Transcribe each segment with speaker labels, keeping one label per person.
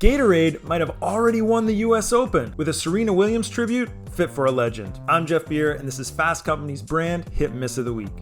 Speaker 1: Gatorade might have already won the US Open with a Serena Williams tribute fit for a legend. I'm Jeff Beer, and this is Fast Company's brand hit miss of the week.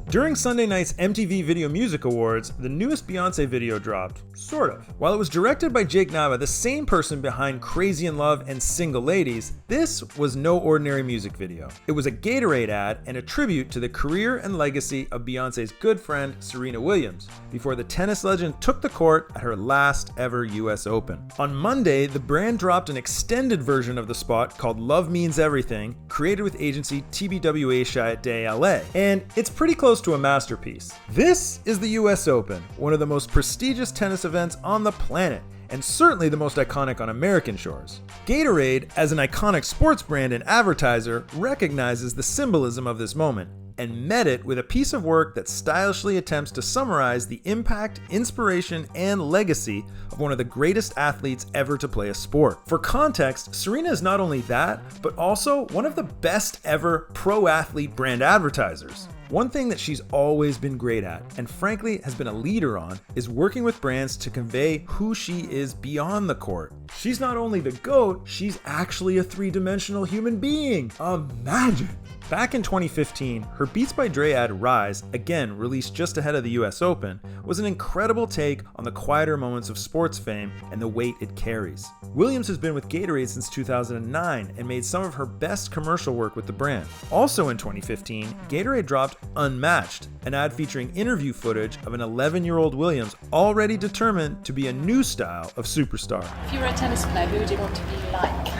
Speaker 1: During Sunday night's MTV Video Music Awards, the newest Beyoncé video dropped. Sort of. While it was directed by Jake Nava, the same person behind Crazy in Love and Single Ladies, this was no ordinary music video. It was a Gatorade ad and a tribute to the career and legacy of Beyoncé's good friend Serena Williams, before the tennis legend took the court at her last ever US Open. On Monday, the brand dropped an extended version of the spot called Love Means Everything, created with agency TBWA de LA, and it's pretty close to a masterpiece. This is the US Open, one of the most prestigious tennis events on the planet, and certainly the most iconic on American shores. Gatorade, as an iconic sports brand and advertiser, recognizes the symbolism of this moment and met it with a piece of work that stylishly attempts to summarize the impact, inspiration, and legacy of one of the greatest athletes ever to play a sport. For context, Serena is not only that, but also one of the best ever pro athlete brand advertisers. One thing that she's always been great at, and frankly has been a leader on, is working with brands to convey who she is beyond the court. She's not only the GOAT, she's actually a three-dimensional human being. Imagine! Back in 2015, her Beats by Dre ad Rise, again released just ahead of the US Open, was an incredible take on the quieter moments of sports fame and the weight it carries. Williams has been with Gatorade since 2009 and made some of her best commercial work with the brand. Also in 2015, Gatorade dropped Unmatched, an ad featuring interview footage of an 11-year-old Williams already determined to be a new style of superstar.
Speaker 2: If you were a tennis player, who would you want to be like?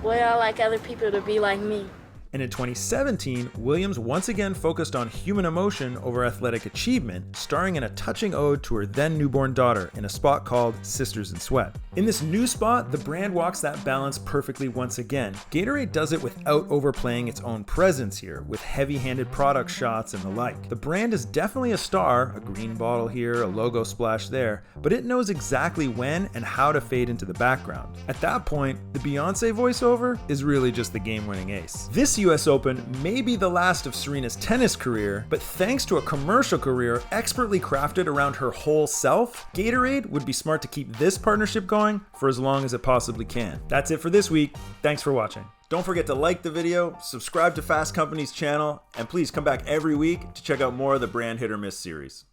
Speaker 3: Well, I like other people to be like me.
Speaker 1: And in 2017, Williams once again focused on human emotion over athletic achievement, starring in a touching ode to her then newborn daughter in a spot called Sisters in Sweat. In this new spot, the brand walks that balance perfectly once again. Gatorade does it without overplaying its own presence here, with heavy-handed product shots and the like. The brand is definitely a star, a green bottle here, a logo splash there, but it knows exactly when and how to fade into the background. At that point, the Beyoncé voiceover is really just the game-winning ace. This US Open may be the last of Serena's tennis career, but thanks to a commercial career expertly crafted around her whole self, Gatorade would be smart to keep this partnership going for as long as it possibly can. That's it for this week. Thanks for watching. Don't forget to like the video, subscribe to Fast Company's channel, and please come back every week to check out more of the Brand Hit or Miss series.